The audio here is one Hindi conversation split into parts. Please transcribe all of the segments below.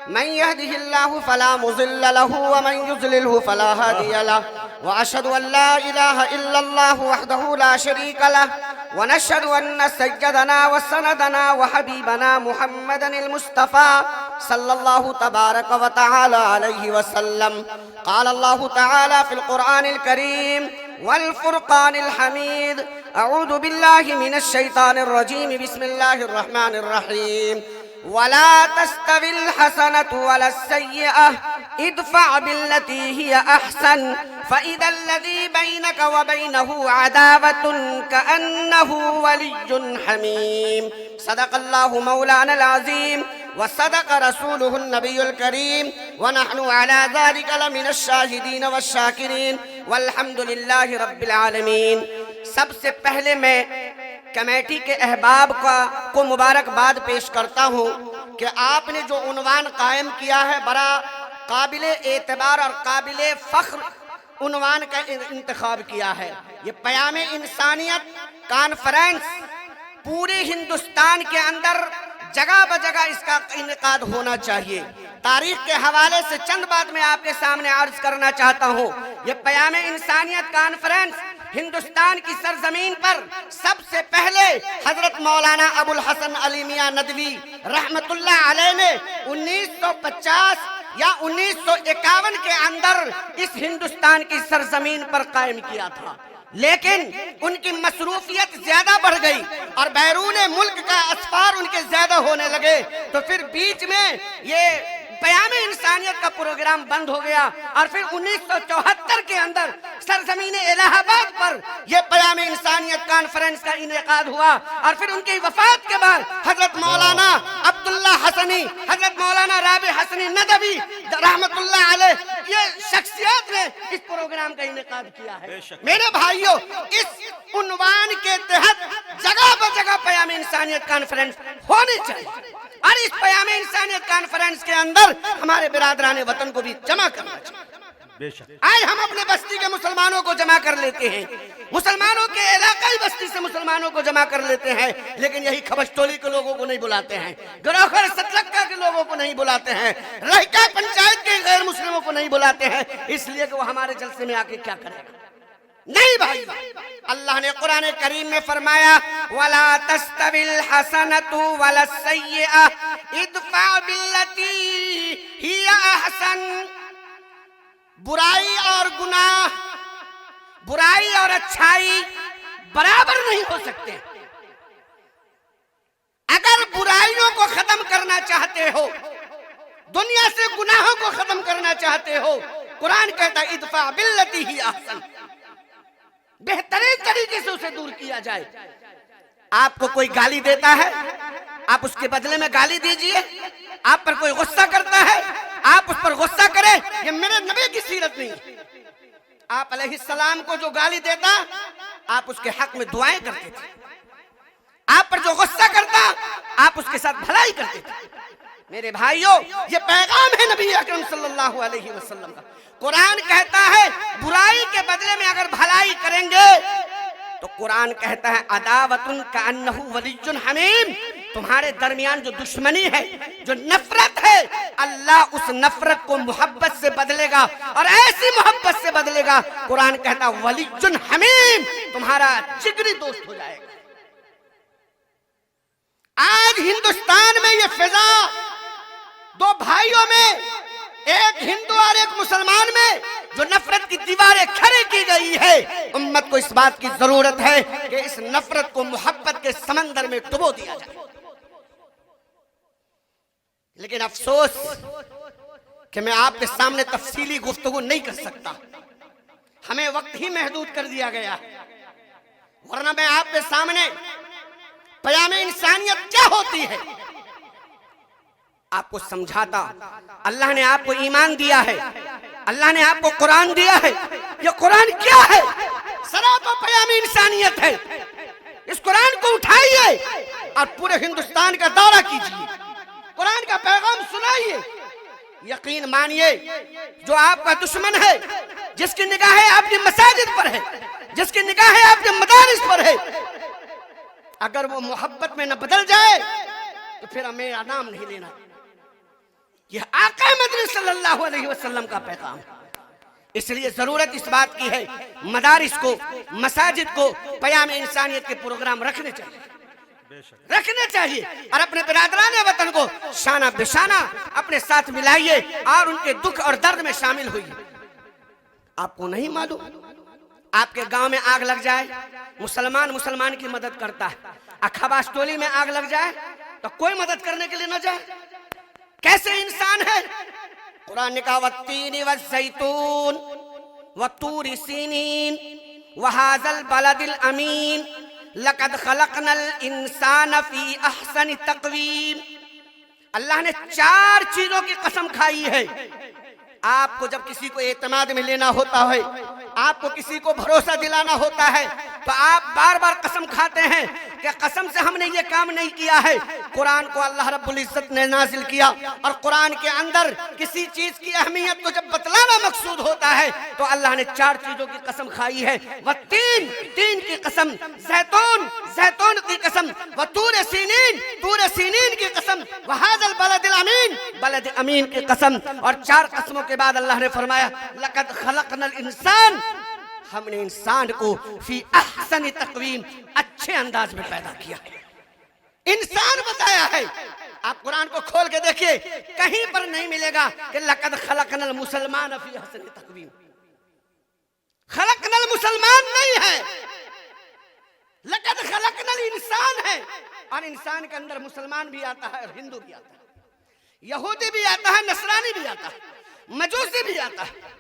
मन यहदिहिल्लाहु फला मुज़िल्ल लहु व मन युज़लिल्हु फला हादिय लहु व अशहदु अन ला इलाहा इल्लल्लाहु वहदहु ला शरीका लहु व नशहदु अन्न सय्यदना व सनदना व हबीबना मुहम्मदनिल मुस्तफ़ा सल्लल्लाहु तबारक व तआला अलैहि वसल्लम। क़ाल अल्लाहु तआला फ़िल क़ुरआनिल करीम वल फ़ुरक़ानिल हमीद। अऊज़ु बिल्लाहि मिनश शैतानिर रजीम। बिस्मिल्लाहिर रहमानिर रहीम। वला तस्तविल हसनतु वला सय्यअह इदफ़अ बिल्लती हिय अहसन फ़इज़ल्लज़ी बैनक व बैनहु अदावतुन कअन्नहु वलिय्युन हमीम। सदक़ल्लाहु मौलानल अज़ीम व सदक़ रसूलुहुन नबियुल करीम व नहनु अला ज़ालिका लमिनश शाहिदीन वश्शाकिरीन वल्हम्दुलिल्लाहि रब्बिल आलमीन। सबसे पहले मैं कमेटी के अहबाब को मुबारकबाद पेश करता हूँ कि आपने जो उन्वान कायम किया है बड़ा काबिले एतबार और काबिले फ़ख्र उन्वान का इंतखाब किया है। ये क़याम इंसानियत कॉन्फ्रेंस पूरे हिंदुस्तान के अंदर जगह ब जगह इसका इनेकाद होना चाहिए। तारीख के हवाले से चंद बात मैं आपके सामने अर्ज करना चाहता हूँ। ये क़याम इंसानियत कॉन्फ्रेंस हिंदुस्तान की सरजमीन पर सबसे पहले हजरत मौलाना अबुल हसन अली मियां नदवी रहमतुल्लाह अलैह ने 1950 या 1951 के अंदर इस हिंदुस्तान की सरजमीन पर कायम किया था, लेकिन उनकी मसरूफियत ज्यादा बढ़ गई और बैरून मुल्क का असफार उनके ज्यादा होने लगे, तो फिर बीच में ये क़याम इंसानियत का प्रोग्राम बंद हो गया और फिर 1974 के अंदर सरजमीन इलाहाबाद पर यह क़याम इंसानियत कॉन्फ्रेंस का इनेकाद हुआ और फिर उनकी वफात के बाद हजरत मौलाना अब्दुल्ला हसनी, हजरत मौलाना राबी हसनी नदवी रहमतुल्लाह अलैह, ये शख्सियत ने इस प्रोग्राम का इनेकाद किया है। मेरे भाइयों, इस उन्वान के तहत जगह ब जगह क़याम इंसानियत कॉन्फ्रेंस होनी चाहिए और इस क़याम इंसानियत कॉन्फ्रेंस के अंदर हमारे बिरादरान वतन को भी जमा करना चाहिए। आज हम अपने बस्ती के मुसलमानों को जमा कर लेते हैं, मुसलमानों के इलाकाई बस्ती से मुसलमानों को जमा कर लेते हैं, लेकिन यही खबरटोली के लोगों को नहीं बुलाते हैं, गरोखर सतलक्का के लोगों को नहीं बुलाते हैं, रहका पंचायत के गैर मुस्लिमों को नहीं बुलाते हैं, इसलिए कि वो हमारे जलसे में आके क्या करेगा। नहीं भाई, अल्लाह ने कुरान करीम में फरमाया वला तस्तविल हसनतु वला सय्यअह इदफ़अ बिल्लती हिय अहसन। बुराई और गुनाह, बुराई और अच्छाई बराबर नहीं हो सकते। अगर बुराइयों को खत्म करना चाहते हो, दुनिया से गुनाहों को खत्म करना चाहते हो, कुरान कहता है इदफ़अ बिल्लती हिय अहसन, बेहतरीन तरीके से उसे दूर किया जाए। आपको कोई गाली देता है, आप उसके बदले में गाली दीजिए। आप पर कोई गुस्सा करता है, आप उस पर गुस्सा करें, ये मेरे नबी की सीरत नहीं। आप अलैहिस्सलाम को जो गाली देता, आप उसके हक में दुआएं करते थे। आप पर जो गुस्सा करता, आप उसके साथ भलाई करते थे। मेरे भाइयों, ये पैगाम है नबी अकरम सल्लल्लाहु अलैहि वसल्लम का। कुरान कहता है बुराई के बदले में अगर भलाई करेंगे तो कुरान कहता है अदावतुन कअन्नहु वलिय्युन हमीम, तुम्हारे दरमियान जो दुश्मनी है, जो नफरत है, अल्लाह उस नफरत को मोहब्बत से बदलेगा और ऐसी मोहब्बत से बदलेगा, कुरान कहता वलिय्युन हमीम, तुम्हारा जिगरी दोस्त हो जाएगा। आज हिंदुस्तान में ये फिजा दो भाइयों में, एक हिंदू और एक मुसलमान में जो नफरत की दीवारें खड़ी की गई है, उम्मत को इस बात की जरूरत है कि इस नफरत को मोहब्बत के समंदर में डुबो दिया जाए। लेकिन अफसोस कि मैं आपके सामने तफसीली गुफ्तगू नहीं कर सकता, हमें वक्त ही महदूद कर दिया गया, वरना मैं आपके सामने क़याम इंसानियत क्या होती है आपको समझाता। अल्लाह ने आपको ईमान दिया है, अल्लाह ने आपको कुरान दिया है। ये कुरान क्या है? सरापा क़याम इंसानियत है। इस कुरान को उठाइए और पूरे हिंदुस्तान का दौरा कीजिए, कुरान का पैगाम सुनाइए। यकीन मानिए, जो आपका दुश्मन है, जिसकी निगाहें आपकी मसाजिद पर है, जिसकी निगाहें आपके मदारिस पर है, अगर वो मोहब्बत में न बदल जाए तो फिर मेरा नाम नहीं लेना। यह आका मदनी सल्लल्लाहु अलैहि वसल्लम का पैगाम। इसलिए जरूरत इस बात की है मदारिस को, मसाजिद को पयाम इंसानियत के प्रोग्राम रखने चाहिए और अपने बिरादरान वतन को शाना बेशाना अपने साथ मिलाइए और उनके दुख और दर्द में शामिल हुई। आपको नहीं मालूम, आपके गांव में आग लग जाए, मुसलमान की मदद करता है, अखाबास टोली में आग लग जाए तो कोई मदद करने के लिए न जाए। कैसे इंसान है? कुरान ने कहा वत्तीनी वज़्ज़ैतून वतूरी सीनीन वहाज़ल बलदिल अमीन लक़द खलक़नल इंसान फी अहसनि तक़वीम। अल्लाह ने 4 चीजों की कसम खाई है। आपको जब किसी को एतमाद में लेना होता है, आपको किसी को भरोसा दिलाना होता है, तो आप बार बार कसम खाते हैं कि कसम से हमने ये काम नहीं किया है। कुरान को अल्लाह रब्बुल इज्जत ने नाजिल किया और कुरान के अंदर किसी चीज की अहमियत को जब बतलाना मकसूद होता है तो अल्लाह ने 4 चीजों की कसम खाई है। वह तीन की कसम, जैतून की कसम, वह तूर सीनीन की कसम, वहाज़ल बलद अमीन की कसम। और 4 कसमों के बाद अल्लाह ने फरमाया लक़द खलक़नल इंसान, हमने इंसान को फी अहसनि तक़वीम, अच्छे अंदाज में पैदा किया है। इंसान बताया है। आप कुरान को खोल के देखिए, कहीं पर नहीं मिलेगा कि लक़द खलक़नल मुसलमान फी अहसनि तक़वीम। खलक़नल मुसलमान नहीं है, लक़द खलक़नल इंसान है। और इंसान के अंदर मुसलमान भी आता है और हिंदू भी आता है, यहूदी भी आता है, नसरानी भी आता है, मजूसी भी आता है।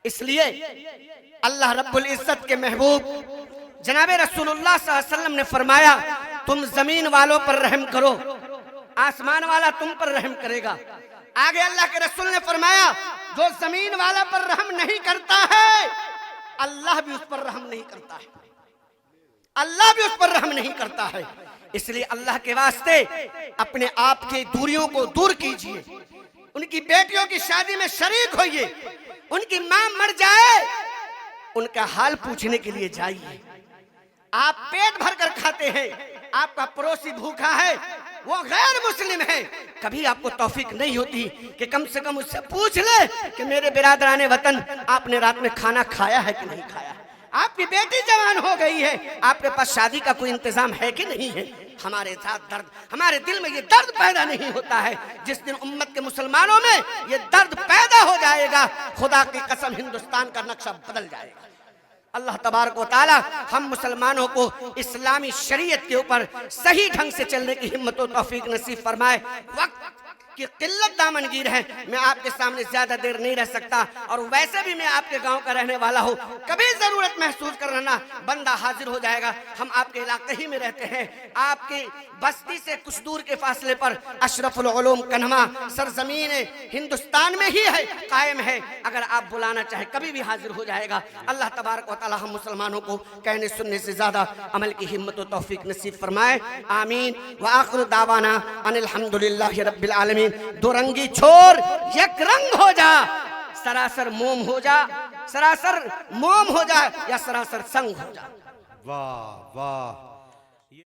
इसलिए अल्लाह रब्बुल इज्जत के महबूब जनाबे रसूलुल्लाह सल्लल्लाहु अलैहि वसल्लम ने फरमाया तुम जमीन वालों पर रहम करो, आसमान वाला तुम पर रहम करेगा। आगे अल्लाह के रसूल ने फरमाया जो जमीन वाला पर रहम नहीं करता है अल्लाह भी उस पर रहम नहीं करता है, अल्लाह भी उस पर रहम नहीं करता है। इसलिए अल्लाह के वास्ते अपने आप की दूरियों को दूर कीजिए, उनकी बेटियों की शादी में शरीक होइए, उनकी मां मर जाए उनका हाल पूछने के लिए जाइए। आप पेट भर कर खाते हैं, आपका पड़ोसी भूखा है, वो गैर मुस्लिम है, कभी आपको तौफीक नहीं होती कि कम से कम उससे पूछ ले कि मेरे बिरादराने वतन आपने रात में खाना खाया है कि नहीं खाया। आपकी बेटी जवान हो गई है, आपके पास शादी का कोई इंतजाम है कि नहीं है। हमारे साथ दर्द, हमारे दिल में ये दर्द पैदा नहीं होता है। जिस दिन उम्मत के मुसलमानों में ये दर्द पैदा हो जाएगा, खुदा की कसम हिंदुस्तान का नक्शा बदल जाएगा। अल्लाह तबारक व तआला हम मुसलमानों को इस्लामी शरीयत के ऊपर सही ढंग से चलने की हिम्मत और तौफीक नसीब फरमाए। वक्त की किल्लत दामनगीर है, मैं आपके सामने ज्यादा देर नहीं रह सकता और वैसे भी मैं आपके गांव का रहने वाला हूं। कभी जरूरत महसूस करना बंदा हाजिर हो जाएगा। हम आपके इलाके ही में रहते हैं, आपकी बस्ती से कुछ दूर के फासले पर अशरफुल उलूम कन्हमा सरजमीन हिंदुस्तान में ही है, कायम है। अगर आप बुलाना चाहे कभी भी हाजिर हो जाएगा। अल्लाह तबारक व तआला हम मुसलमानों को कहने सुनने से ज्यादा अमल की हिम्मत और तौफीक नसीब फरमाए। आमीन व आखिर दावाना अनिल हम्दुलिल्लाहि रब्बिल आलमीन। दो रंगी छोर एक रंग हो जा, सरासर मोम हो जा, सरासर मोम हो जा या सरासर संग हो जा। वाह वाह।